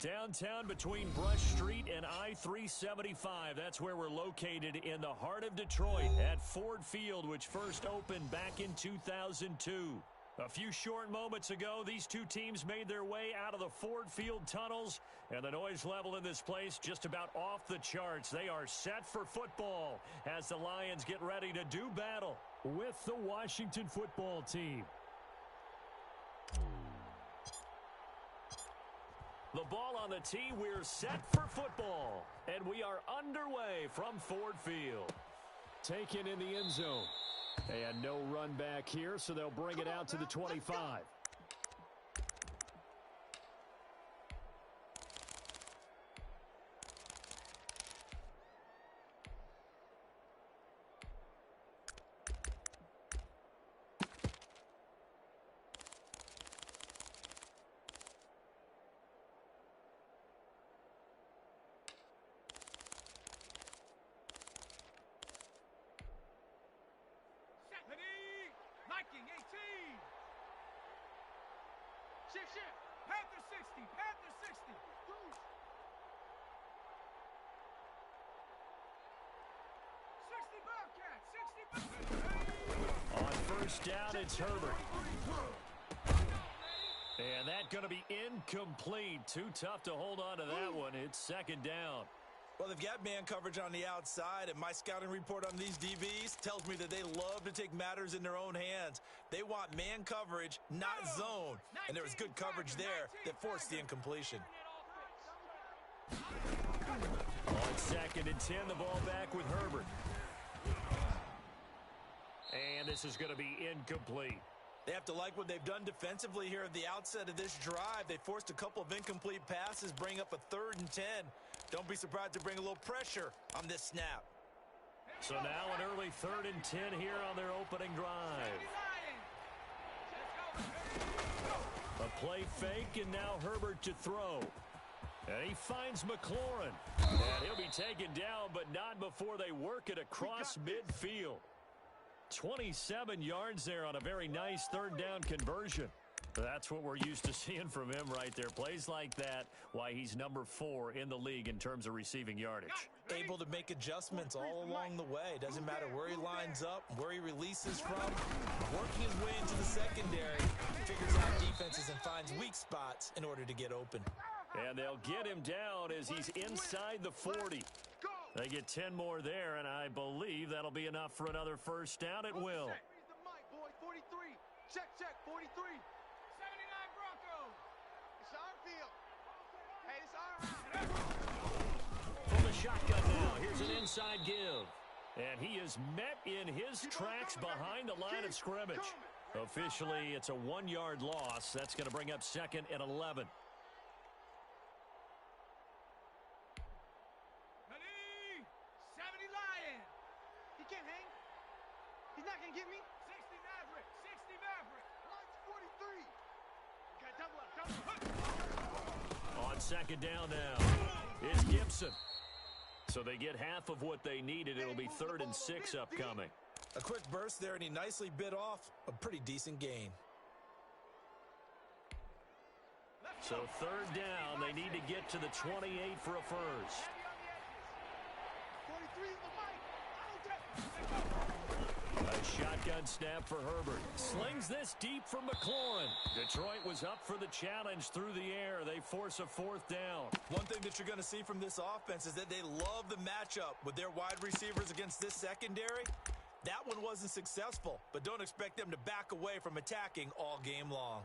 Downtown between Brush Street and I-375. That's where we're located in the heart of Detroit at Ford Field, which first opened back in 2002. A few short moments ago, these two teams made their way out of the Ford Field tunnels, and the noise level in this place just about off the charts. They are set for football as the Lions get ready to do battle with the Washington football team. The ball on the tee, we're set for football, and we are underway from Ford Field. Taken in the end zone. And no run back here, so they'll bring it out to the 25. Shift. Panther 60. Panther 60. Goose. 60 Bobcat. 60 Bobcat. On first down, it's Herbert. And that's going to be incomplete. Too tough to hold on to that one. It's second down. Well, they've got man coverage on the outside, and my scouting report on these DBs tells me that they love to take matters in their own hands. They want man coverage, not zone. And there was good coverage there that forced the incompletion. On second and 10, the ball back with Herbert. And this is going to be incomplete. They have to like what they've done defensively here at the outset of this drive. They forced a couple of incomplete passes, bring up a 3rd and 10. Don't be surprised to bring a little pressure on this snap. So now an early 3rd and 10 here on their opening drive. A play fake, and now Herbert to throw. And he finds McLaurin. And he'll be taken down, but not before they work it across midfield. 27 yards there on a very nice 3rd down conversion. That's what we're used to seeing from him right there. Plays like that, why he's number 4 in the league in terms of receiving yardage. Able to make adjustments all along the way. Doesn't matter where he lines up, where he releases from. Working his way into the secondary, figures out defenses and finds weak spots in order to get open. And they'll get him down as he's inside the 40. They get 10 more there, and I believe that'll be enough for another first down. It will. Check, 43. 79 Broncos. It's our field. Hey, it's our From the shotgun now, here's an inside give. And he is met in his tracks behind the line of scrimmage. Officially, it's a 1-yard loss. That's going to bring up 2nd and 11. Ready? 70 Lion. He can't hang. He's not going to get me. 60 Maverick. 60 Maverick. Line's 43. Got double up. On second down now, it's Gibson. So they get half of what they needed. It'll be 3rd and 6 upcoming. A quick burst there, and he nicely bit off a pretty decent gain. So 3rd down, they need to get to the 28 for a first. 43 is the mic. A shotgun snap for Herbert. Slings this deep from McLaurin. Detroit was up for the challenge through the air. They force a 4th down. One thing that you're going to see from this offense is that they love the matchup with their wide receivers against this secondary. That one wasn't successful, but don't expect them to back away from attacking all game long.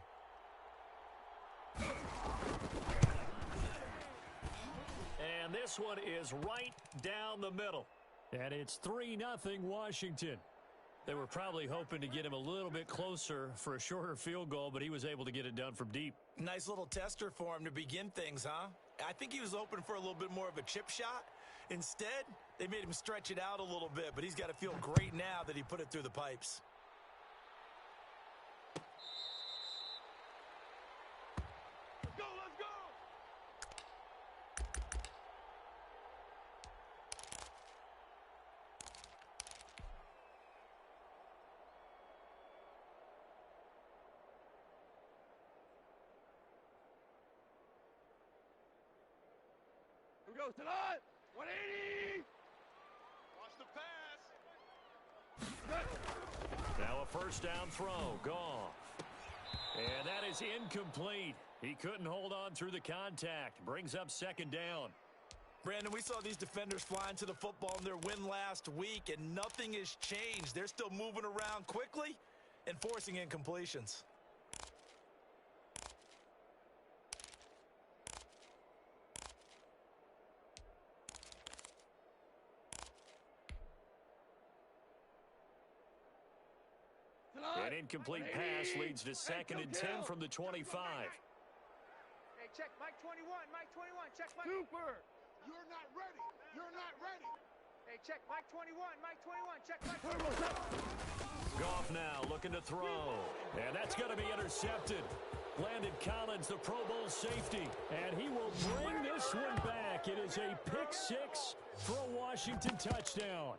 And this one is right down the middle. And it's 3-0 Washington. They were probably hoping to get him a little bit closer for a shorter field goal, but he was able to get it done from deep. Nice little tester for him to begin things, huh? I think he was hoping for a little bit more of a chip shot. Instead, they made him stretch it out a little bit, but he's got to feel great now that he put it through the pipes. Let's go, let's go. go, Salon. 180. Watch the pass. Now a first down throw. Goff. And that is incomplete. He couldn't hold on through the contact. Brings up second down. Brandon, we saw these defenders flying to the football in their win last week, and nothing has changed. They're still moving around quickly and forcing incompletions. An incomplete pass leads to second and 10 from the 25. Hey, check Mike 21. Mike 21. Check Mike. Super. You're not ready. You're not ready. Hey, check Mike 21. Mike 21. Check Mike 21. Goff now looking to throw. And that's going to be intercepted. Landon Collins, the Pro Bowl safety. And he will bring this one back. It is a pick six for a Washington touchdown.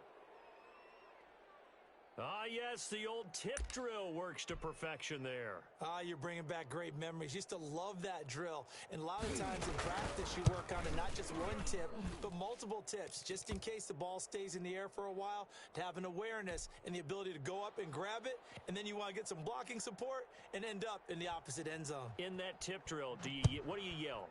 Ah, yes, the old tip drill works to perfection there. Ah, you're bringing back great memories. Used to love that drill. And a lot of times in practice, you work on it, not just one tip, but multiple tips, just in case the ball stays in the air for a while, to have an awareness and the ability to go up and grab it, and then you want to get some blocking support and end up in the opposite end zone. In that tip drill, what do you yell?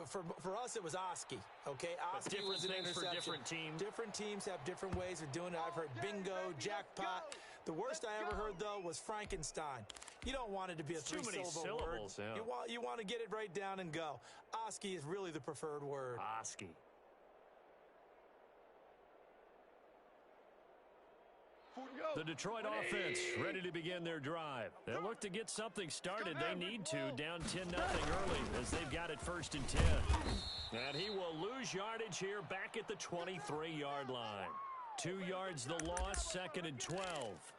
For us, it was Oski, okay? Oski was an interception. For different teams. Different teams have different ways of doing it. I've heard bingo, jackpot. The worst I ever heard, though, was Frankenstein. You don't want it to be a three-syllable word. Yeah. You want to get it right down and go. Oski is really the preferred word. Oski. The Detroit offense ready to begin their drive. They'll look to get something started. They need to, down 10-0 early as they've got it first and 10. And he will lose yardage here back at the 23-yard line. 2 yards the loss, second and 12.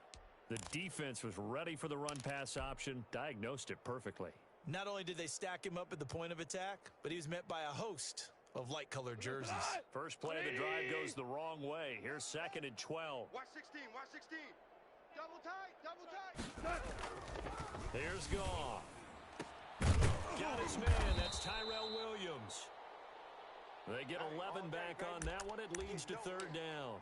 The defense was ready for the run-pass option, diagnosed it perfectly. Not only did they stack him up at the point of attack, but he was met by a host of light-colored jerseys. First play of the drive goes the wrong way. Here's second and 12. Watch 16, watch 16. Double tight. Here's Goff. Got his man. That's Tyrell Williams. They get 11 back on that one. It leads to third down.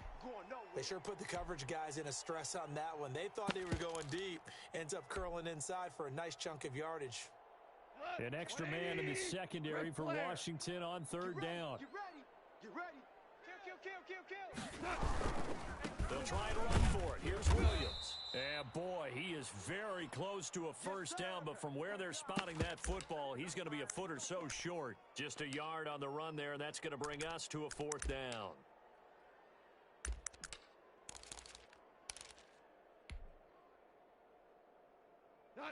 They sure put the coverage guys in a stress on that one. They thought they were going deep. Ends up curling inside for a nice chunk of yardage. An extra man in the secondary for Washington on third down. Get ready. Kill. They'll try and run for it. Here's Williams. And boy, he is very close to a first down, but from where they're spotting that football, he's going to be a foot or so short. Just a yard on the run there, and that's going to bring us to a fourth down.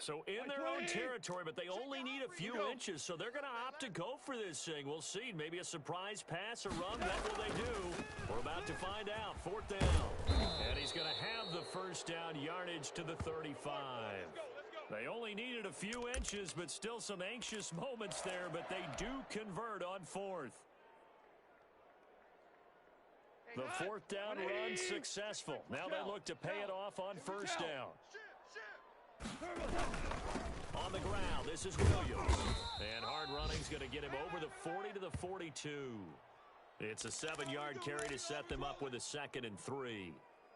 So in their own territory, but they only need a few inches, so they're going to opt to go for this thing. We'll see. Maybe a surprise pass or run. What will they do? We're about to find out. Fourth down. And he's going to have the first down, yardage to the 35. They only needed a few inches, but still some anxious moments there, but they do convert on fourth. The fourth down run successful. Now they look to pay it off on first down. On the ground, this is Williams. And hard running's going to get him over the 40 to the 42. It's a 7-yard carry to set them up with a second and 3.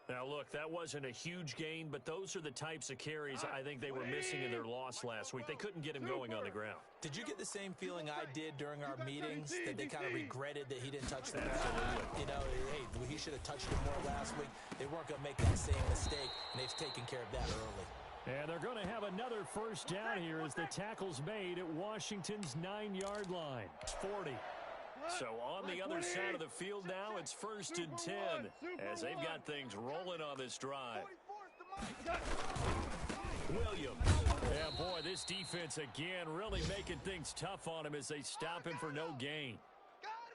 Now, look, that wasn't a huge gain, but those are the types of carries I think they were missing in their loss last week. They couldn't get him going on the ground. Did you get the same feeling I did during our meetings, that they kind of regretted that he didn't touch the ball? Absolutely. You know, hey, he should have touched it more last week. They weren't going to make that same mistake, and they've taken care of that early. And they're going to have another first down here as the tackle's made at Washington's 9-yard line. It's 40. So on the other side of the field now, it's first and 10 as they've got things rolling on this drive. Williams. Yeah, boy, this defense again really making things tough on him as they stop him for no gain.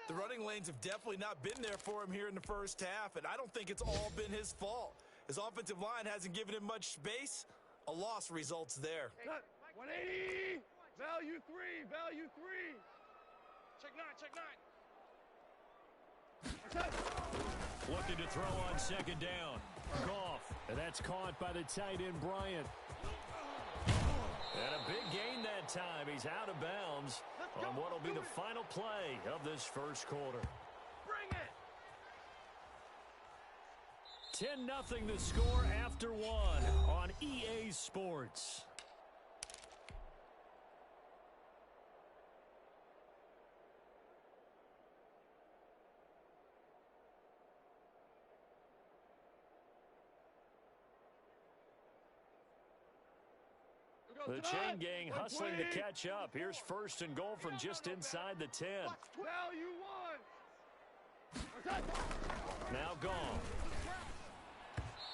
The running lanes have definitely not been there for him here in the first half, and I don't think it's all been his fault. His offensive line hasn't given him much space. A loss results there. 180. Value 3. Value 3. Check 9. Check 9. Looking to throw on second down. Goff. And that's caught by the tight end, Bryant. And a big gain that that time. He's out of bounds on what will be the final play of this first quarter. Bring it! 10-0 the score after one on EA Sports. The chain gang hustling to catch up. Here's first and goal from just inside the 10. Now you won. Now gone.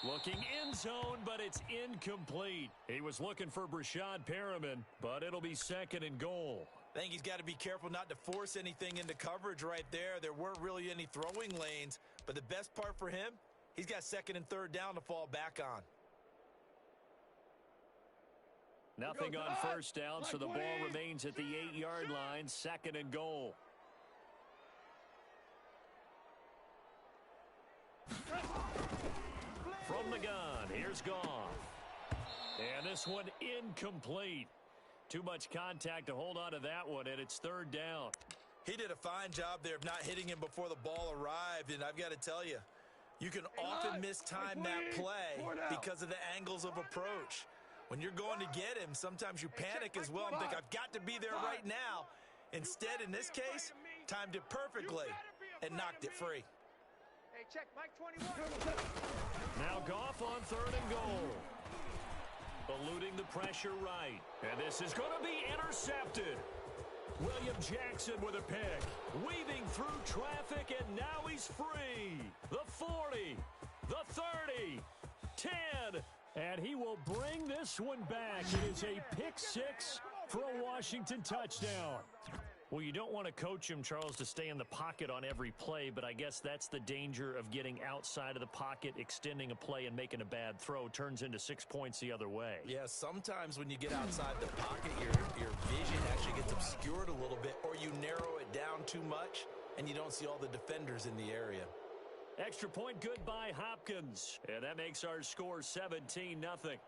Looking in zone, but it's incomplete. He was looking for Brashad Perriman, but it'll be second and goal. I think he's got to be careful not to force anything into coverage right there. There weren't really any throwing lanes, but the best part for him, he's got second and third down to fall back on. Nothing on first down, so the ball remains at the 8-yard line, second and goal. From the gun, here's Goff. And this one incomplete. Too much contact to hold on to that one, and it's third down. He did a fine job there of not hitting him before the ball arrived, and I've got to tell you, you can often mistime that play because of the angles of approach. When you're going to get him, sometimes you panic as well and think, I've got to be there right now. Instead, in this case, timed it perfectly and knocked it free. Hey, check, Mike 21. Now Goff on third and goal. Eluding the pressure right. And this is going to be intercepted. William Jackson with a pick. Weaving through traffic, and now he's free. The 40, the 30, 10. And he will bring this one back. It is a pick six for a Washington touchdown. Well, you don't want to coach him, Charles, to stay in the pocket on every play, but I guess that's the danger of getting outside of the pocket, extending a play, and making a bad throw. Turns into 6 points the other way. Yeah, sometimes when you get outside the pocket, your vision actually gets obscured a little bit, or you narrow it down too much, and you don't see all the defenders in the area. Extra point good by Hopkins. And that makes our score 17-0.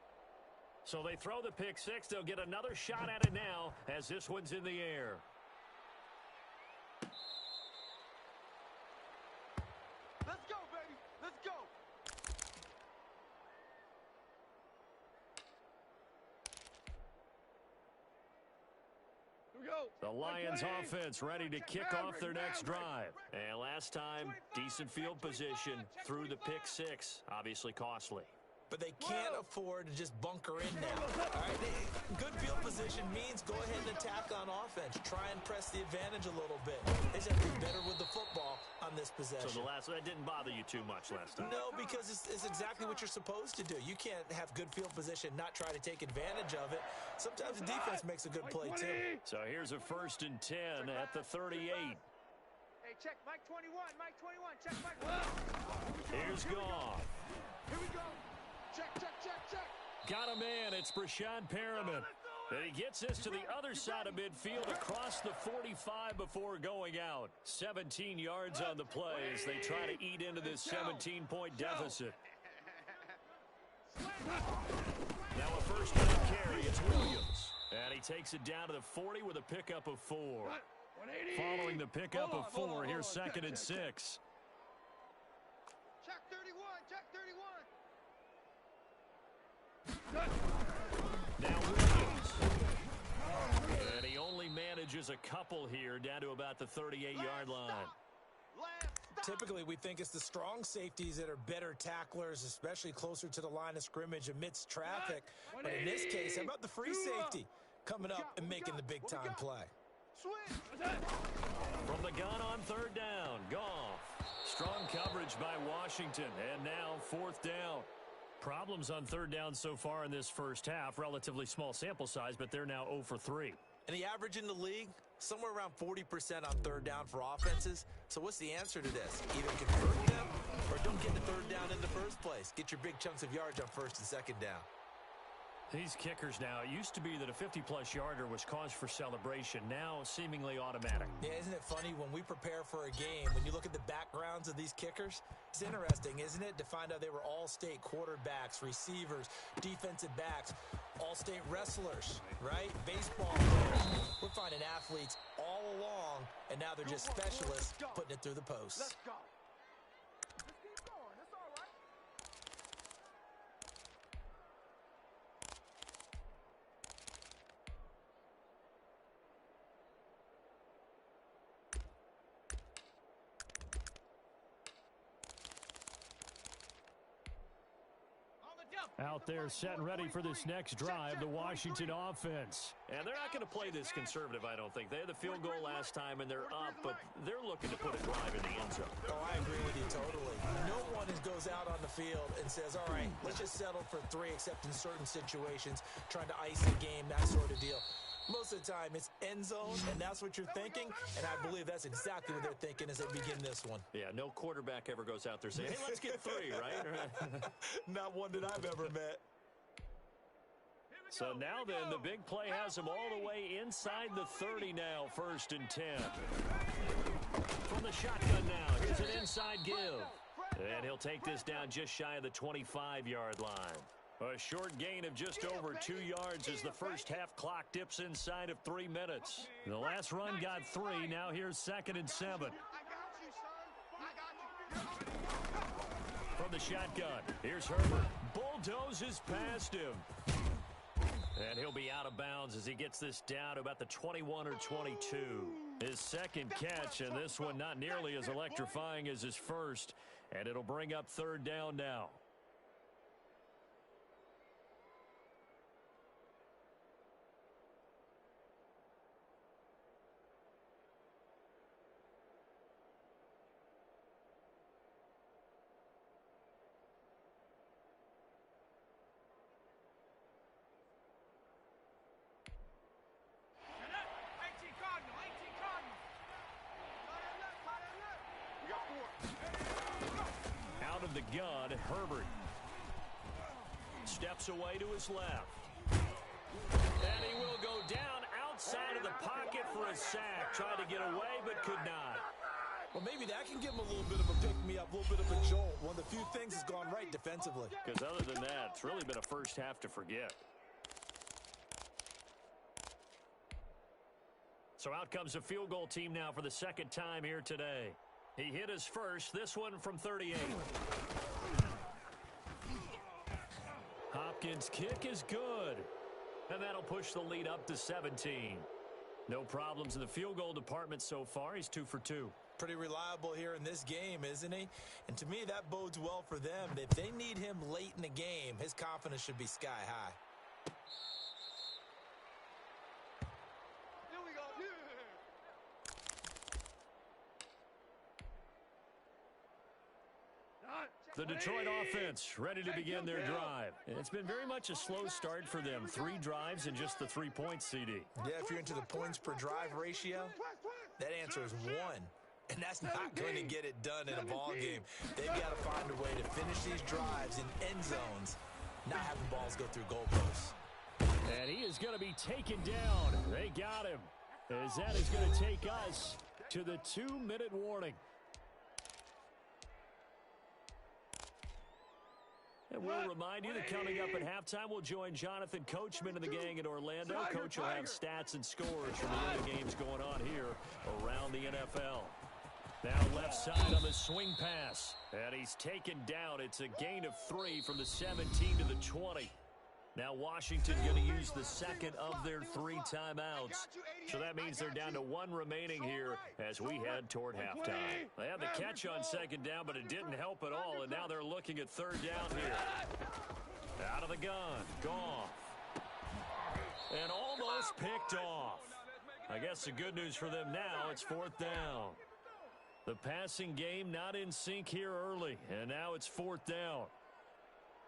So they throw the pick six. They'll get another shot at it now as this one's in the air. Let's go, baby. Let's go. Here we go. The Lions offense ready to kick off their next drive. And last time, decent field position through the pick six. Obviously costly. But they can't afford to just bunker in now. All right, good field position means go ahead and attack on offense. Try and press the advantage a little bit. They just have to be better with the football on this possession. So that didn't bother you too much last time? No, because it's exactly what you're supposed to do. You can't have good field position, not try to take advantage of it. Sometimes the defense makes a good play, too. So here's a 1st and 10 at the 38. Hey, check, Mike 21, Mike 21, check Mike 21. Here's Goff. Here we go. Check, check, check, check. Got a man. It's Brashad Perriman. And he gets this to the other side of midfield across the 45 before going out. 17 yards on the play as they try to eat into this 17-point deficit. Now a first down carry. It's Williams. And he takes it down to the 40 with a pickup of 4. Following the pickup of 4, here's 2nd and 6. Check 31, check 31. Now Williams. And he only manages a couple here down to about the 38-yard line. Typically, we think it's the strong safeties that are better tacklers, especially closer to the line of scrimmage amidst traffic. But in this case, how about the free safety coming up and making the big-time play? From the gun on 3rd down, Goff. Strong coverage by Washington, and now 4th down. Problems on 3rd down so far in this first half. Relatively small sample size, but they're now 0 for 3. And the average in the league, somewhere around 40% on 3rd down for offenses. So what's the answer to this? Either convert them or don't get the 3rd down in the first place. Get your big chunks of yards on 1st and 2nd down. These kickers now, it used to be that a 50-plus yarder was cause for celebration. Now, seemingly automatic. Yeah, isn't it funny when we prepare for a game, when you look at the backgrounds of these kickers, it's interesting, isn't it, to find out they were all-state quarterbacks, receivers, defensive backs, all-state wrestlers, right? Baseball players. We're finding athletes all along, and now they're just specialists putting it through the posts. Let's go. Let's keep going. That's all right. Out there set and ready for this next drive, the Washington offense. And they're not going to play this conservative, I don't think. They had the field goal last time, and they're up, but they're looking to put a drive in the end zone. Oh, I agree with you totally. No one goes out on the field and says, all right, let's just settle for 3, except in certain situations, trying to ice the game, that sort of deal. Most of the time, it's end zone, and that's what you're thinking, and I believe that's exactly what they're thinking as they begin this one. Yeah, no quarterback ever goes out there saying, hey, let's get 3, right? Not one that I've ever met. So now then, the big play has him all the way inside the 30 now, 1st and 10. From the shotgun now, here's an inside give. And he'll take this down just shy of the 25-yard line. A short gain of just over 2 yards as the first half clock dips inside of 3 minutes. The last run got 3. Now here's 2nd and 7. I got you, son. I got you. From the shotgun, here's Herbert. Bulldozes past him. And he'll be out of bounds as he gets this down to about the 21 or 22. His second catch, and this one not nearly as electrifying as his first. And it'll bring up 3rd down now. Out of the gun, Herbert steps away to his left. And he will go down outside of the pocket for a sack. Tried to get away, but could not. Well, maybe that can give him a little bit of a pick-me-up, a little bit of a jolt. One of the few things has gone right defensively. Because other than that, it's really been a first half to forget. So out comes a field goal team now for the 2nd time here today. He hit his first, this one from 38. Hopkins' kick is good. And that'll push the lead up to 17. No problems in the field goal department so far. He's 2 for 2. Pretty reliable here in this game, isn't he? And to me, that bodes well for them. If they need him late in the game, his confidence should be sky high. Here we go. The Detroit offense ready to begin their drive. It's been very much a slow start for them. 3 drives and just the 3 points, CD. Yeah, if you're into the points per drive ratio, that answer is 1. And that's not going to get it done in a ball game. They've got to find a way to finish these drives in end zones, not having balls go through goalposts. And he is going to be taken down. They got him. As that is going to take us to the 2-minute warning. And we'll remind you that coming up at halftime, we'll join Jonathan Coachman and the gang in Orlando. Coach will have stats and scores from the other games going on here around the NFL. Now left side on the swing pass. And he's taken down. It's a gain of 3 from the 17 to the 20. Now Washington going to use the second of their 3 timeouts. So that means they're down to 1 remaining here as we head toward halftime. They had the catch on 2nd down, but it didn't help at all. And now they're looking at 3rd down here. Out of the gun. Goff. And almost picked off. I guess the good news for them now, it's 4th down. The passing game not in sync here early. And now it's 4th down.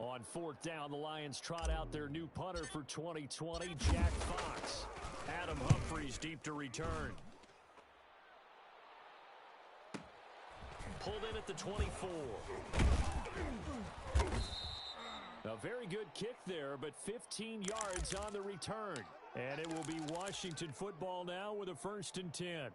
On 4th down, the Lions trot out their new punter for 2020, Jack Fox. Adam Humphries deep to return. Pulled in at the 24. A very good kick there, but 15 yards on the return. And it will be Washington football now with a 1st and 10.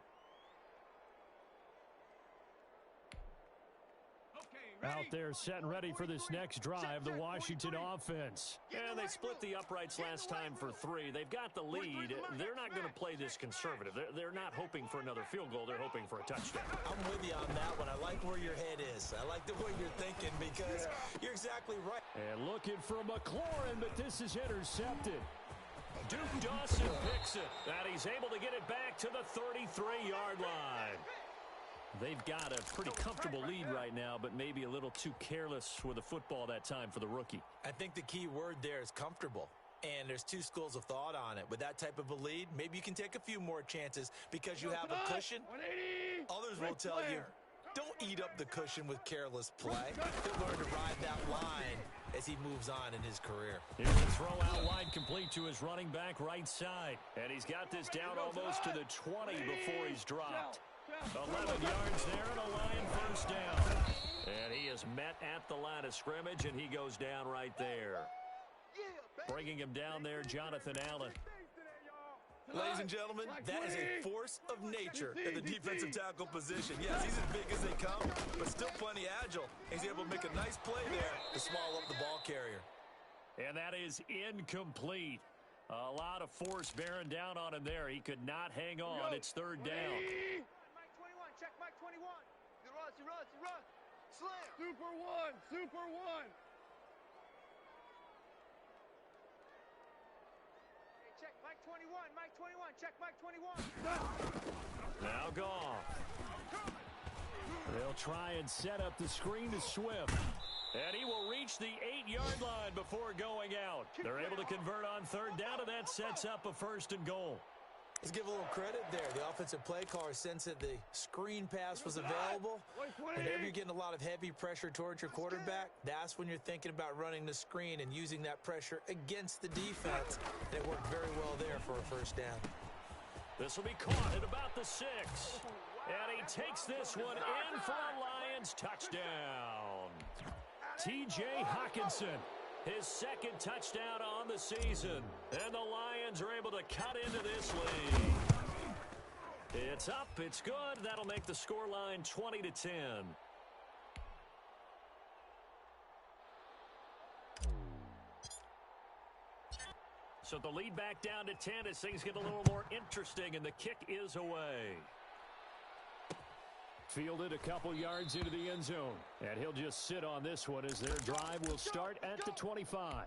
Out there set and ready for this next drive, the Washington offense. And they split the uprights last time for 3. They've got the lead. They're not going to play this conservative. They're not hoping for another field goal. They're hoping for a touchdown. I'm with you on that one. I like where your head is. I like the way you're thinking because you're exactly right. And looking for McLaurin, but this is intercepted. Duke Dawson picks it, and he's able to get it back to the 33-yard line. They've got a pretty comfortable lead right now, but maybe a little too careless with the football that time for the rookie. I think the key word there is comfortable. And there's 2 schools of thought on it. With that type of a lead, maybe you can take a few more chances because you have a cushion. Others will tell you, don't eat up the cushion with careless play. He'll learn to ride that line as he moves on in his career. Here's a throw out wide complete to his running back right side. And he's got this down almost to the 20 before he's dropped. 11 yards there and a Lion 1st down. And he is met at the line of scrimmage, and he goes down right there. Bringing him down there, Jonathan Allen. Ladies and gentlemen, that is a force of nature in the defensive tackle position. Yes, he's as big as they come, but still plenty agile. He's able to make a nice play there to swallow up the ball carrier. And that is incomplete. A lot of force bearing down on him there. He could not hang on. It's 3rd down. Mike 21, check Mike 21. He runs. Slam. Super one. Hey, check Mike 21, check Mike 21. Now gone. They'll try and set up the screen to Swift. And he will reach the 8-yard line before going out. They're able to convert on 3rd down, and that sets up a 1st and goal. Let's give a little credit there. The offensive play caller sensed that the screen pass was available. Whenever you're getting a lot of heavy pressure towards your quarterback, that's when you're thinking about running the screen and using that pressure against the defense. And it worked very well there for a 1st down. This will be caught at about the 6. And he takes this one in for a Lions touchdown. T.J. Hawkinson, his 2nd touchdown on the season. And the Lions are able to cut into this lead. It's up, it's good. That'll make the scoreline 20-10. So the lead back down to 10 as things get a little more interesting, and the kick is away. Fielded a couple yards into the end zone. And he'll just sit on this one as their drive will start at the 25.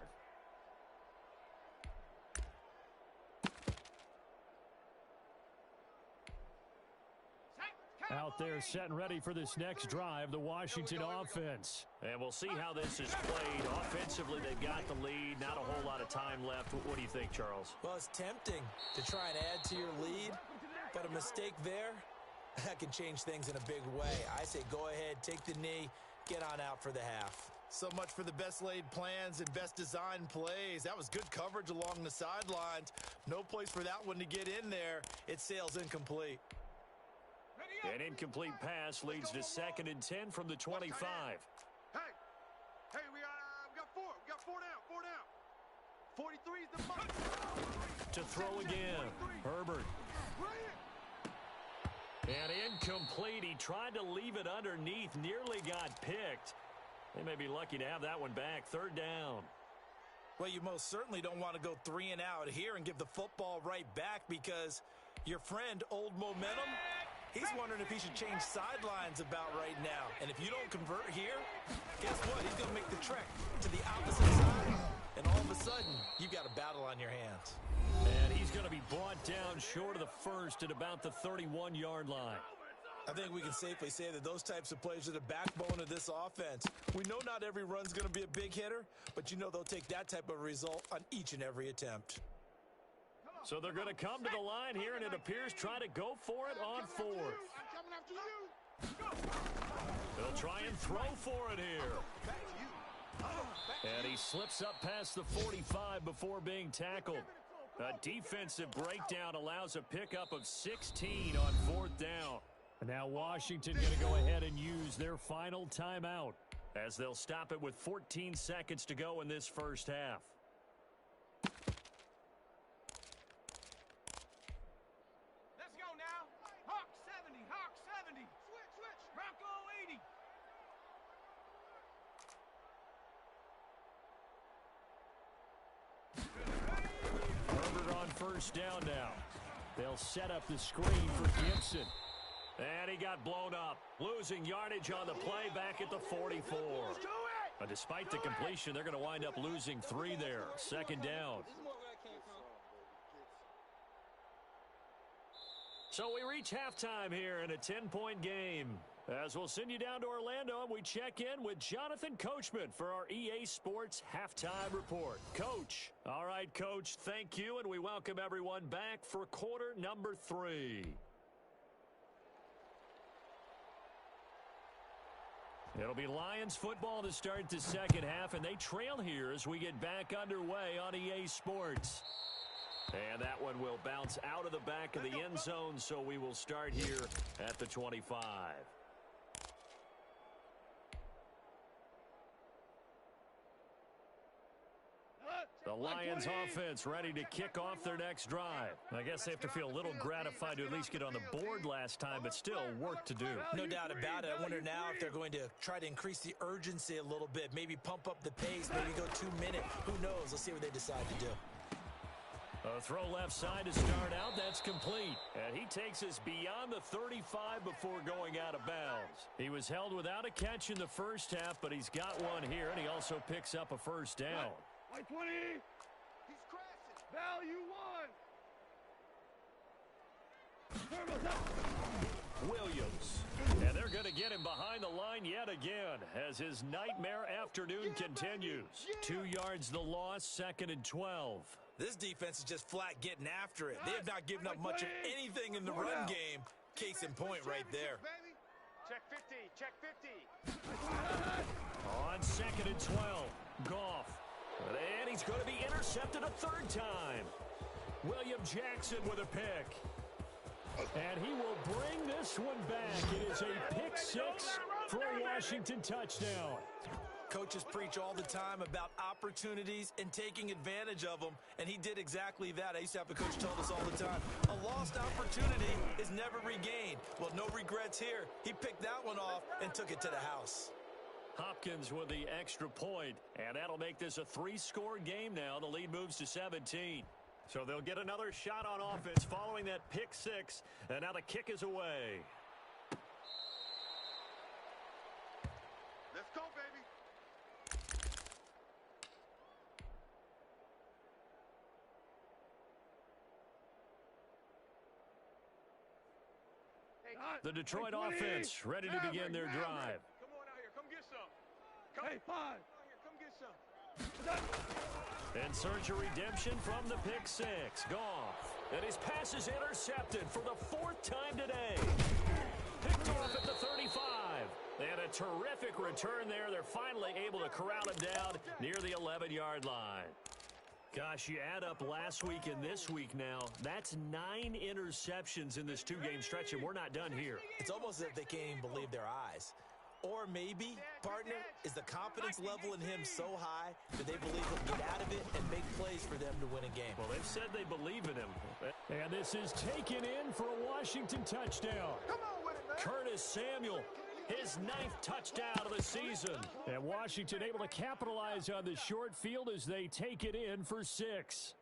Out there set and ready for this next drive, the Washington offense. And we'll see how this is played. Offensively, they've got the lead. Not a whole lot of time left. What do you think, Charles? Well, it's tempting to try and add to your lead, but a mistake there, that can change things in a big way. I say go ahead, take the knee, get on out for the half. So much for the best laid plans and best designed plays. That was good coverage along the sidelines. No place for that one to get in there. It sails incomplete. An incomplete pass leads to 2nd and 10 from the 25. Hey, we got 4. We got 4 down. 43 is the money. To throw again, Herbert. And incomplete. He tried to leave it underneath, nearly got picked. They may be lucky to have that one back. 3rd down. Well, you most certainly don't want to go 3 and out here and give the football right back because your friend, Old Momentum, he's wondering if he should change sidelines about right now. And if you don't convert here, guess what? He's going to make the trek to the opposite side. And all of a sudden, you've got a battle on your hands. And he's going to be brought down short of the 1st at about the 31-yard line. I think we can safely say that those types of plays are the backbone of this offense. We know not every run's going to be a big hitter, but you know they'll take that type of result on each and every attempt. So they're going to come to the line here, and it appears try to go for it on 4th. They'll try and throw for it here. And he slips up past the 45 before being tackled. A defensive breakdown allows a pickup of 16 on 4th down. And now Washington going to go ahead and use their final timeout. as they'll stop it with 14 seconds to go in this first half. Let's go now. Hawk 70, Hawk 70. Switch. Bronco 80. Herbert on first down now. They'll set up the screen for Gibson. And he got blown up, losing yardage on the play back at the 44. But despite the completion, they're going to wind up losing 3 there. Second down. So we reach halftime here in a 10-point game. As we'll send you down to Orlando, and we check in with Jonathan Coachman for our EA Sports Halftime Report. Coach. All right, Coach, thank you, and we welcome everyone back for quarter number 3. It'll be Lions football to start the second half, and they trail here as we get back underway on EA Sports. And that one will bounce out of the back of the end zone, so we will start here at the 25. The Lions offense ready to kick off their next drive. I guess they have to feel a little gratified to at least get on the board last time, but still work to do. No doubt about it. I wonder now if they're going to try to increase the urgency a little bit, maybe pump up the pace, maybe go 2 minutes. Who knows? Let's see what they decide to do. A throw left side to start out. That's complete. And he takes us beyond the 35 before going out of bounds. He was held without a catch in the first half, but he's got one here, and he also picks up a first down. White 20. He's crashing. Value 1. Williams. And they're going to get him behind the line yet again as his nightmare afternoon continues. 2 yards the loss, 2nd and 12. This defense is just flat getting after it. They have not given up much of anything in the run game. Case in point right there. Check 50. Check 50. On 2nd and 12. Goff. And he's going to be intercepted a 3rd time. William Jackson with a pick. And he will bring this one back. It is a pick 6 for a Washington touchdown. Coaches preach all the time about opportunities and taking advantage of them, and he did exactly that. I used to have a coach tell us all the time, a lost opportunity is never regained. Well, no regrets here. He picked that one off and took it to the house. Hopkins with the extra point, and that'll make this a 3-score game now. The lead moves to 17. So they'll get another shot on offense following that pick 6, and now the kick is away. Let's go, baby. The Detroit offense ready to begin their drive. Come on out here. Come get some. Hey, 5. Come get some. In search of redemption from the pick 6. Goff. And his pass is intercepted for the 4th time today. Picked off at the 35. And a terrific return there. They're finally able to corral him down near the 11-yard line. Gosh, you add up last week and this week now, that's 9 interceptions in this 2-game stretch, and we're not done here. It's almost as if they can't even believe their eyes. Or maybe, partner, is the confidence level in him so high that they believe he'll get out of it and make plays for them to win a game. Well, they've said they believe in him. And this is taken in for a Washington touchdown. Come on with it, man. Curtis Samuel. His 9th touchdown of the season. And Washington able to capitalize on the short field as they take it in for 6.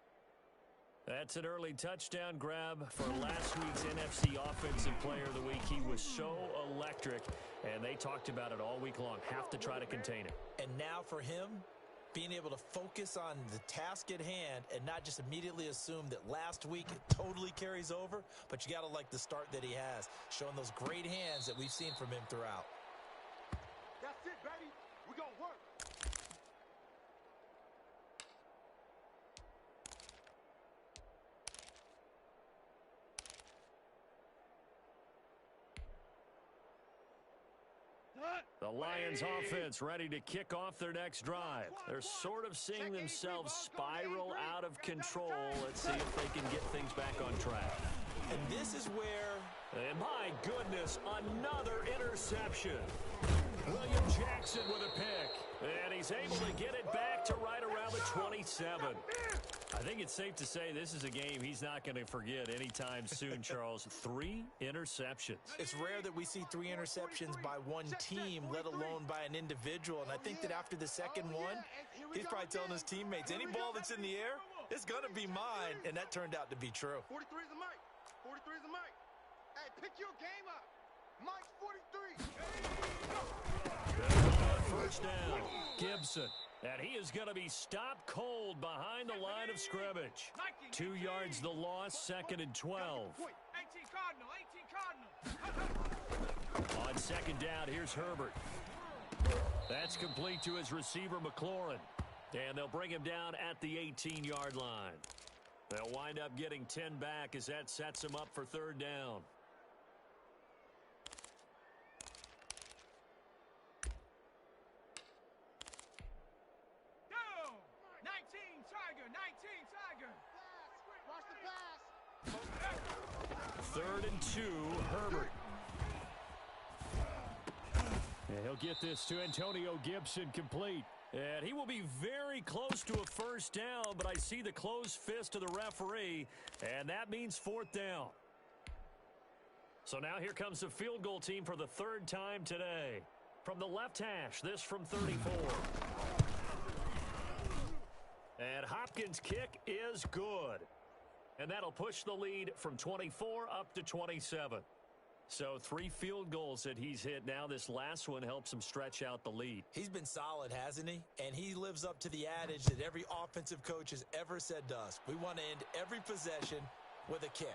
That's an early touchdown grab for last week's NFC Offensive Player of the Week. He was so electric, and they talked about it all week long. Have to try to contain it. And now for him, being able to focus on the task at hand and not just immediately assume that last week it totally carries over, but you got to like the start that he has, showing those great hands that we've seen from him throughout. That's it, baby. We're going to work. The Lions offense ready to kick off their next drive. They're sort of seeing themselves spiral out of control. Let's see if they can get things back on track. And this is where... And my goodness, another interception. William Jackson with a pick. And he's able to get it back to right around the 27. I think it's safe to say this is a game he's not going to forget anytime soon, Charles. 3 interceptions. It's rare that we see 3 interceptions by one team, let alone by an individual. And I think that after the second one, he's probably telling his teammates, any ball that's in the air, it's going to be mine. And that turned out to be true. 43 is the mic. 43 is the mic. Hey, pick your game up. Mike's 43. First down, Gibson. And he is going to be stopped cold behind the line of scrimmage. 2 yards the loss, 2nd and 12. 18 Cardinal. On second down, here's Herbert. That's complete to his receiver, McLaurin. And they'll bring him down at the 18-yard line. They'll wind up getting 10 back as that sets him up for 3rd down. Watch the pass. 3rd and 2, Herbert. And he'll get this to Antonio Gibson complete. And he will be very close to a first down, but I see the closed fist of the referee, and that means 4th down. So now here comes the field goal team for the 3rd time today. From the left hash, this from 34. And Hopkins' kick is good. And that'll push the lead from 24 up to 27. So 3 field goals that he's hit now. This last one helps him stretch out the lead. He's been solid, hasn't he? And he lives up to the adage that every offensive coach has ever said to us. We want to end every possession with a kick,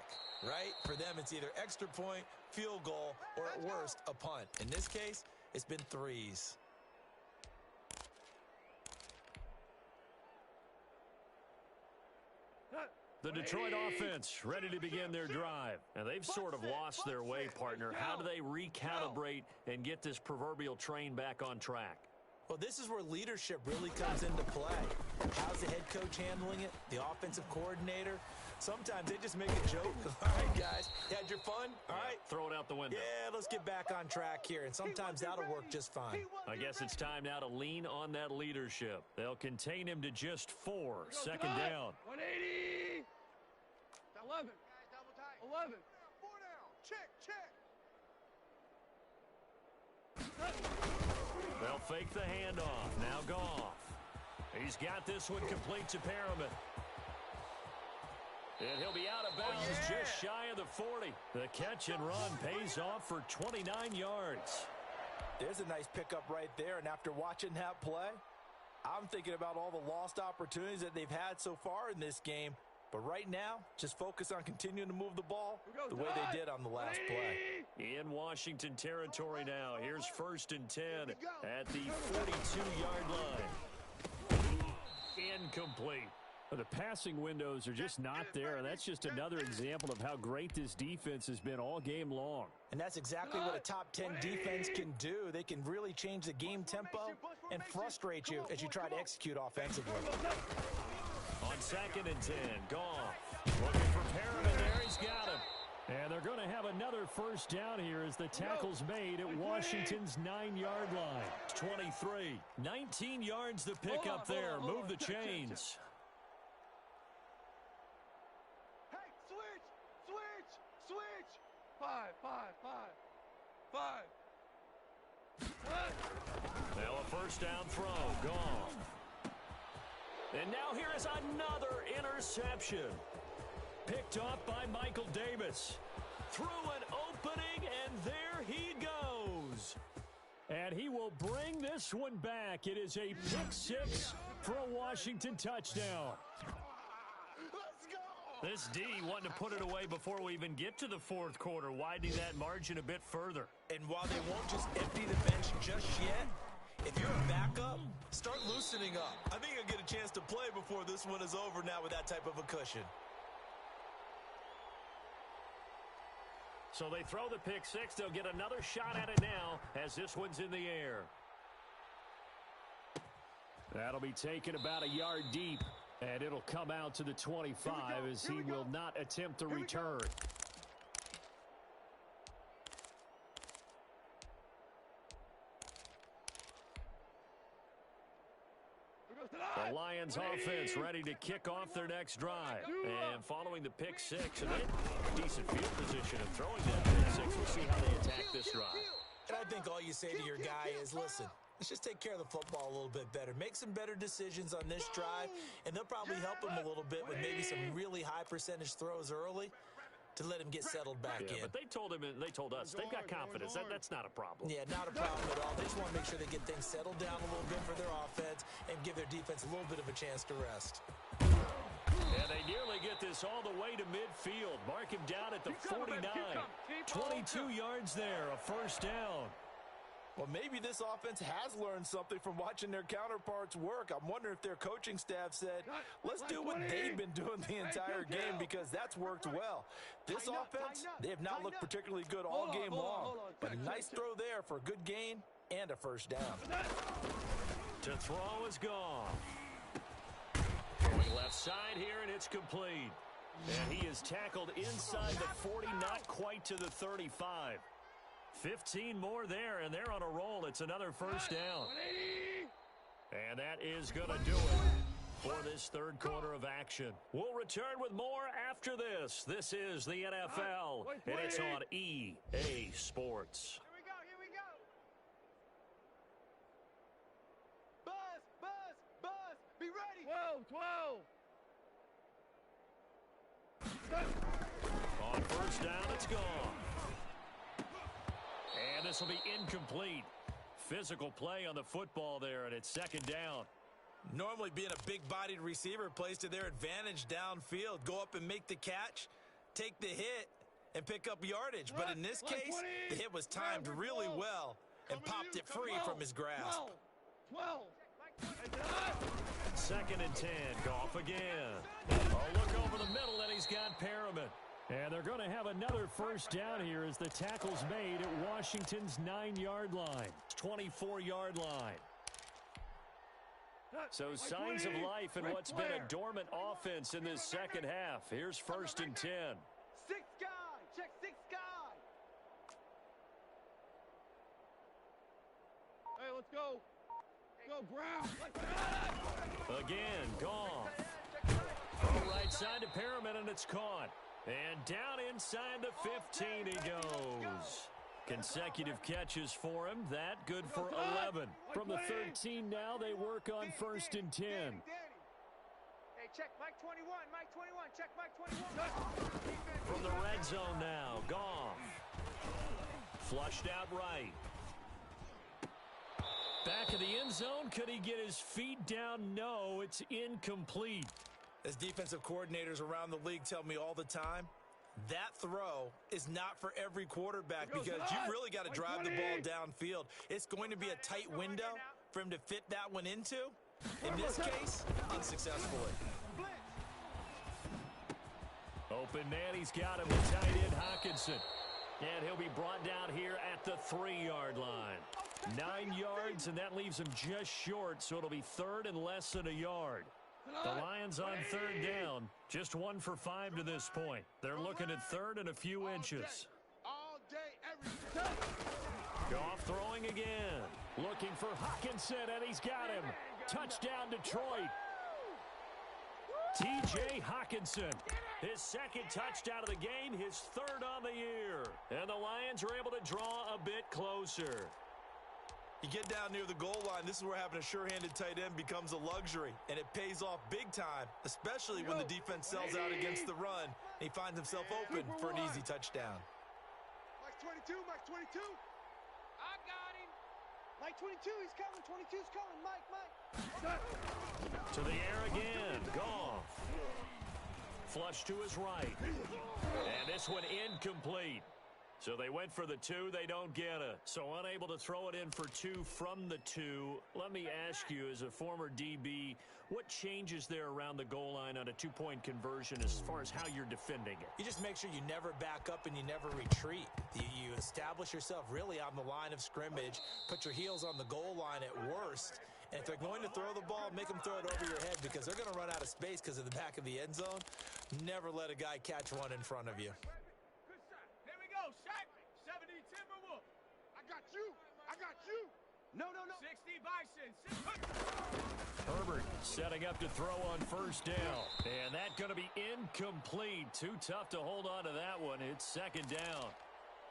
right? For them, it's either extra point, field goal, or at worst, a punt. In this case, it's been 3s. The Detroit offense ready to begin their drive. And they've sort of lost their way, partner. How do they recalibrate and get this proverbial train back on track? Well, this is where leadership really comes into play. How's the head coach handling it? The offensive coordinator? Sometimes they just make a joke. All right, guys, you had your fun? All right. Throw it out the window. Yeah, let's get back on track here. And sometimes that'll work just fine. I guess it's time now to lean on that leadership. They'll contain him to just 4. 2nd down. 180. 11. 11. 4 down. Check. They'll fake the handoff. Now Goff. He's got this one complete to Perriman. And he'll be out of bounds just shy of the 40. The catch and run pays off for 29 yards. There's a nice pickup right there. And after watching that play, I'm thinking about all the lost opportunities that they've had so far in this game. But right now, just focus on continuing to move the ball the way they did on the last play. In Washington territory now. Here's 1st and 10 at the 42-yard line. Incomplete. The passing windows are just not there, and that's just another example of how great this defense has been all game long. And that's exactly what a top 10 defense can do. They can really change the game tempo and frustrate you as you try to execute offensively. On 2nd and 10, Goff looking for Perriman there. He's got him. And they're going to have another first down here as the tackle's made at Washington's 9-yard line. 23. 19 yards to pick up there. Move the chains. Hey, switch. 5. Now a first down throw. Goff. And now here is another interception. Picked off by Michael Davis. Through an opening, and there he goes. And he will bring this one back. It is a pick-6 for a Washington touchdown. Let's go. This D wanting to put it away before we even get to the 4th quarter, widening that margin a bit further. And while they won't just empty the bench just yet, if you're a backup, start loosening up. I think you'll get a chance to play before this one is over now with that type of a cushion. So they throw the pick-6. They'll get another shot at it now as this one's in the air. That'll be taken about a yard deep, and it'll come out to the 25 as he will not attempt to return. Lions offense ready to kick off their next drive. And following the pick six, and decent field position and throwing that pick six. We'll see how they attack this drive. And I think all you say to your guy is, listen, let's just take care of the football a little bit better. Make some better decisions on this drive, and they'll probably help him a little bit with maybe some really high percentage throws early to let him get settled back in. But they told us they've got confidence. That's not a problem. Yeah, not a problem at all. They just want to make sure they get things settled down a little bit for their offense and give their defense a little bit of a chance to rest. And they nearly get this all the way to midfield. Mark him down at the 49. 22 yards there, a first down. Well, maybe this offense has learned something from watching their counterparts work. I'm wondering if their coaching staff said, let's do what they've been doing the entire game, because that's worked well. This offense, they have not looked particularly good all game long. But a nice throw there for a good gain and a first down. To throw is gone. Going left side here, and it's complete. And he is tackled inside the 40, not quite to the 35. 15 more there, and they're on a roll. It's another first down. And that is going to do it for this third quarter of action. We'll return with more after this. This is the NFL, and it's on EA Sports. Here we go. Buzz, be ready. 12. On first down, it's gone. And this will be incomplete. Physical play on the football there, and it's second down. Normally being a big-bodied receiver plays to their advantage downfield. Go up and make the catch, take the hit, and pick up yardage. But in this case, the hit was timed really well and popped it free from his grasp. 12. Second and 10. Goff again. A look over the middle, and he's got Perriman. And they're going to have another first down here as the tackle's made at Washington's 9-yard line. 24-yard line. So signs of life in what's been a dormant offense in this second half. Here's first and 10. Six guy. Check six guy. Hey, let's go. Go, Brown. Again, gone. All right side to Perriman, and it's caught. And down inside the 15 he goes. Consecutive catches for him. That good for 11. From the 13 now, they work on first and 10. Hey, check Mike 21. Mike 21. Check Mike 21. From the red zone now, Goff. Flushed out right. Back of the end zone. Could he get his feet down? No, it's incomplete. As defensive coordinators around the league tell me all the time, that throw is not for every quarterback, because you really got to drive the ball downfield. It's going to be a tight window for him to fit that one into. In this case, unsuccessfully. Open man, he's got him with tight end Hockenson. And he'll be brought down here at the 3-yard line. 9 yards, and that leaves him just short, so it'll be third and less than a yard. The Lions on third down, just 1 for 5 to this point. They're looking at third and a few inches. All day, every day. Goff throwing again. Looking for Hockenson, and he's got him. Touchdown, Detroit. T.J. Hockenson, his second touchdown of the game, his third on the year. And the Lions are able to draw a bit closer. You get down near the goal line, this is where having a sure-handed tight end becomes a luxury, and it pays off big time, especially when the defense sells out against the run, and he finds himself open for an easy touchdown. Mike 22, Mike 22. I got him. Mike 22, he's coming. 22's coming. Mike. To the air again, Goff. Flush to his right. And this one incomplete. So they went for the 2, they don't get it. So unable to throw it in for 2 from the 2. Let me ask you, as a former DB, what changes there around the goal line on a 2-point conversion as far as how you're defending it? You just make sure you never back up and you never retreat. You establish yourself really on the line of scrimmage, put your heels on the goal line at worst, and if they're going to throw the ball, make them throw it over your head, because they're going to run out of space because of the back of the end zone. Never let a guy catch one in front of you. Here we go, Shaq. 70 Timberwolf. I got you. No. 60 Bison. Herbert setting up to throw on first down. And that's going to be incomplete. Too tough to hold on to that one. It's second down.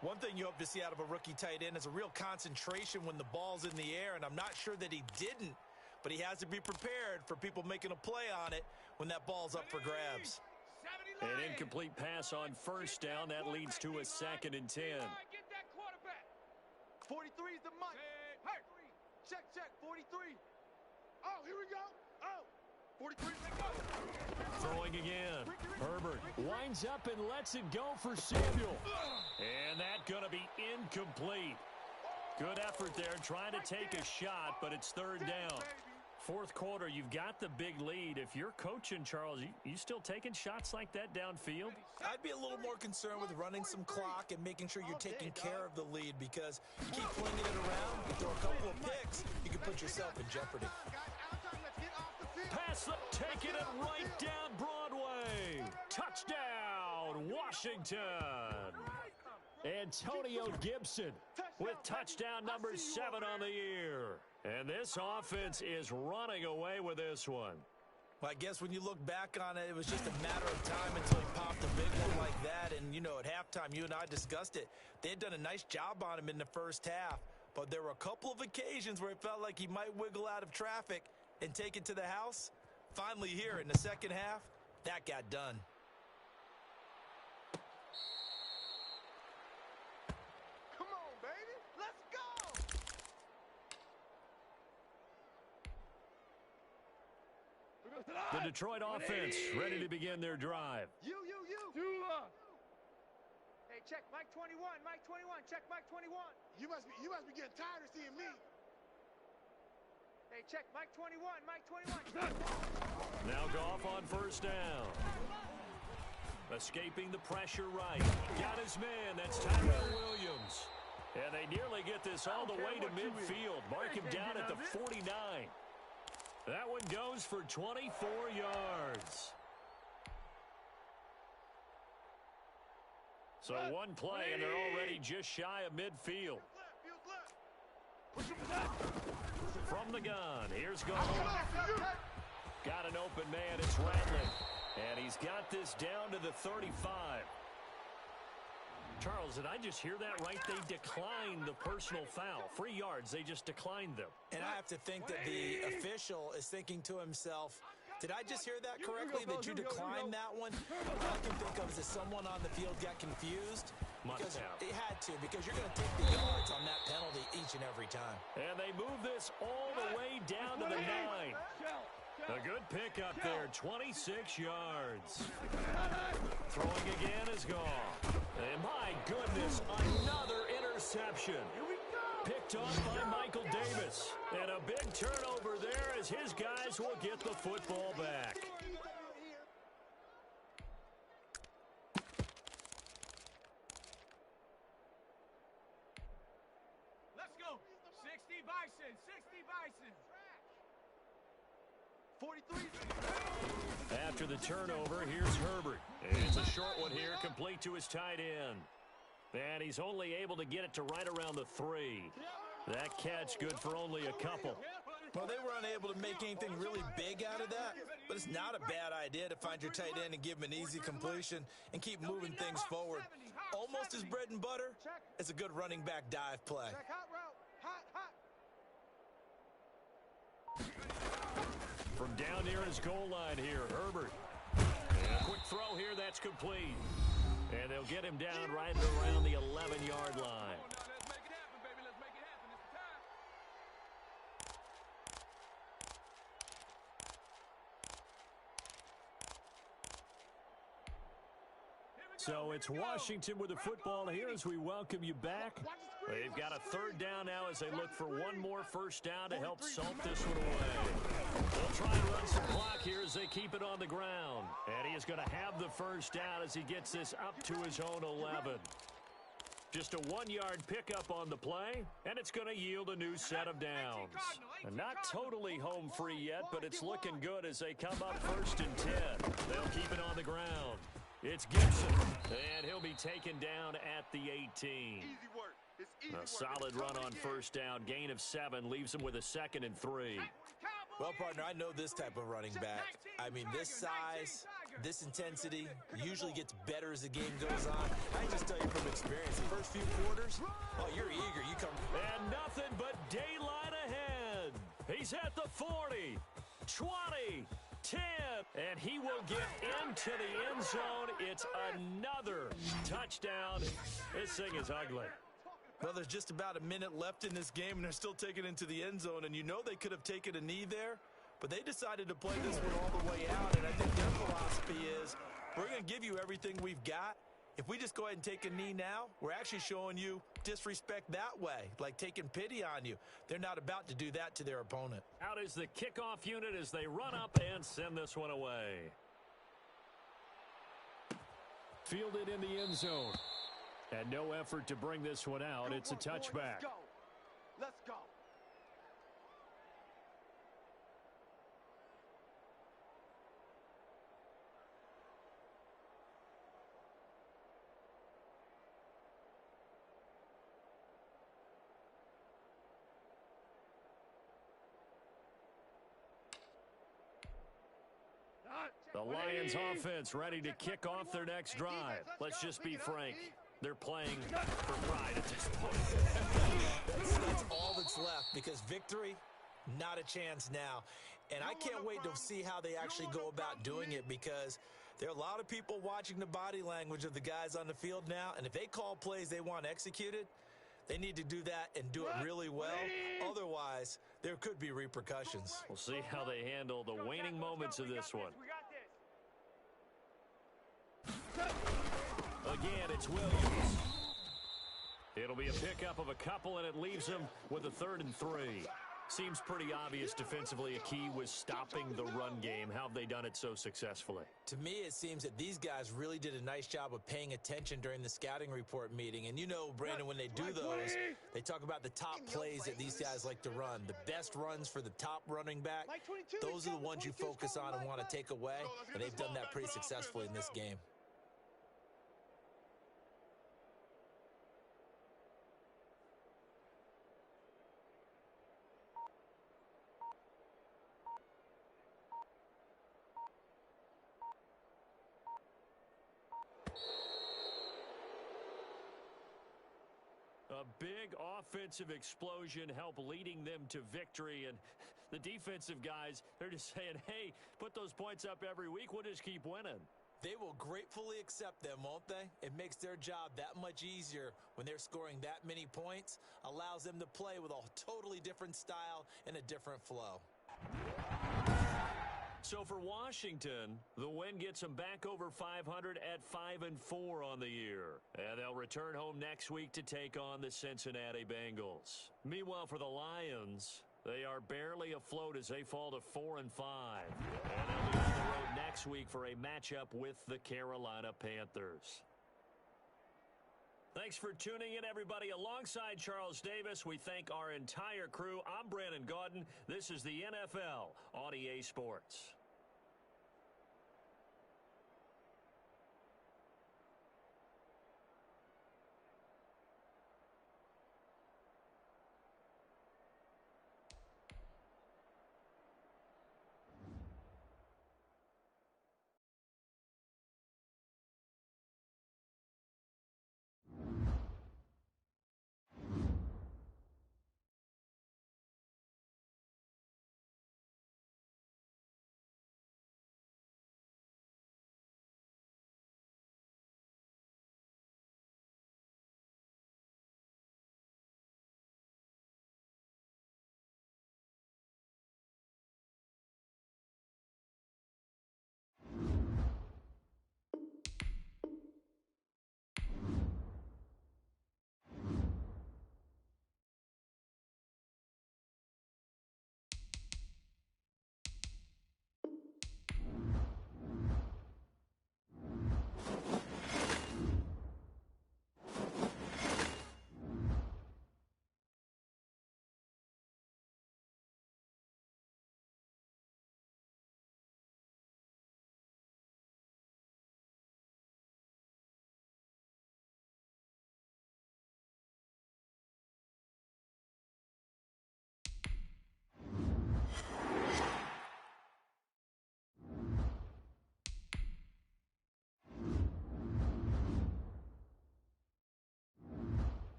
One thing you hope to see out of a rookie tight end is a real concentration when the ball's in the air, and I'm not sure that he didn't, but he has to be prepared for people making a play on it when that ball's up for grabs. An incomplete pass on first down. That leads to a 2nd and 10. Get that quarterback. 43 is the mic. Check, 43. Oh, here we go. Oh, 43. Throwing again. Herbert winds up and lets it go for Samuel. And that's going to be incomplete. Good effort there trying to take a shot, but it's 3rd down. 4th quarter, you've got the big lead. If you're coaching, Charles, you still taking shots like that downfield? I'd be a little more concerned with running some clock and making sure you're taking care of the lead, because you keep flinging it around, you throw a couple of picks, you can put yourself in jeopardy. Pass up, taking it right down Broadway. Touchdown, Washington. Antonio Gibson with touchdown number 7 on the year. And this offense is running away with this one. Well, I guess when you look back on it, it was just a matter of time until he popped a big one like that. And, you know, at halftime, you and I discussed it. They had done a nice job on him in the first half. But there were a couple of occasions where it felt like he might wiggle out of traffic and take it to the house. Finally here in the second half, that got done. Come on, baby. Let's go. The Detroit offense ready to begin their drive. You. Hey, check Mike 21. Check Mike 21. You must be getting tired of seeing me. Hey, check Mike 21. Now Goff on first down. Escaping the pressure right. Got his man. That's Tyrell Williams. And they nearly get this all the way to midfield. Mark him down at the 49. That one goes for 24 yards. So one play, and they're already just shy of midfield. From the gun, here's Goff. Got an open man, it's Rattling. And he's got this down to the 35. Charles, did I just hear that right? They declined the personal foul. 3 yards, they just declined them. And I have to think that the official is thinking to himself, did I just hear that correctly, that you declined that one? All I can think of is that someone on the field got confused. Must have. It had to, because you're going to take the yards on that penalty each and every time. And they move this all the way down to the 9. A good pickup there, 26 yards. Throwing again is Goff. And my goodness, another interception. Picked off by Michael Davis. And a big turnover there as his guys will get the football back. Let's go. 60 Bison. 43. After the turnover, here's Herbert. It's a short one here, complete to his tight end. And he's only able to get it to right around the 3. That catch good for only a couple. Well, they were unable to make anything really big out of that, but it's not a bad idea to find your tight end and give him an easy completion and keep moving things forward. Almost his bread and butter. It's a good running back dive play. From down near his goal line here, Herbert. And a quick throw here, that's complete. And they'll get him down right around the 11-yard line. So it's Washington with the football here as we welcome you back. They've got a 3rd down now as they look for one more first down to help salt this one away. They'll try and run some clock here as they keep it on the ground. And he is going to have the first down as he gets this up to his own 11. Just a 1-yard pickup on the play, and it's going to yield a new set of downs. And not totally home free yet, but it's looking good as they come up 1st and 10. They'll keep it on the ground. It's Gibson, and he'll be taken down at the 18. Easy work. It's A solid run on first down. Gain of 7 leaves him with a 2nd and 3. Well, partner, I know this type of running back. I mean, this size, this intensity usually gets better as the game goes on. I can just tell you from experience, the first few quarters, oh, you're eager. You come. And nothing but daylight ahead. He's at the 40, 20, 10, and he will get into the end zone. It's another touchdown. This thing is ugly. Well, there's just about a minute left in this game, and they're still taking it into the end zone. And you know they could have taken a knee there, but they decided to play this one all the way out. And I think their philosophy is, we're going to give you everything we've got. If we just go ahead and take a knee now, we're actually showing you disrespect that way, like taking pity on you. They're not about to do that to their opponent. Out is the kickoff unit as they run up and send this one away. Fielded in the end zone. And no effort to bring this one out. It's a touchback. Let's go. The Lions offense ready to kick off their next drive. Let's just be frank. They're playing for pride at this point. That's all that's left, because victory, not a chance now. And I can't wait to see how they actually go about doing it, because there are a lot of people watching the body language of the guys on the field now, and if they call plays they want executed, they need to do that and do it really well. Otherwise, there could be repercussions. We'll see how they handle the waning moments of this one. Again, it's Williams. It'll be a pickup of a couple, and it leaves him with a 3rd and 3. Seems pretty obvious defensively a key was stopping the run game. How have they done it so successfully? To me, it seems that these guys really did a nice job of paying attention during the scouting report meeting. And you know, Brandon, when they do those, they talk about the top plays that these guys like to run. The best runs for the top running back, those are the ones you focus on and want to take away. And they've done that pretty successfully in this game. A big offensive explosion helped leading them to victory, and the defensive guys, they're just saying, hey, put those points up every week, we'll just keep winning. They will gratefully accept them, won't they? It makes their job that much easier when they're scoring that many points, allows them to play with a totally different style and a different flow. So for Washington, the win gets them back over 500 at 5-4 on the year. And they'll return home next week to take on the Cincinnati Bengals. Meanwhile, for the Lions, they are barely afloat as they fall to 4-5. And they'll be on the road next week for a matchup with the Carolina Panthers. Thanks for tuning in, everybody. Alongside Charles Davis, we thank our entire crew. I'm Brandon Gaudin. This is the NFL on EA Sports.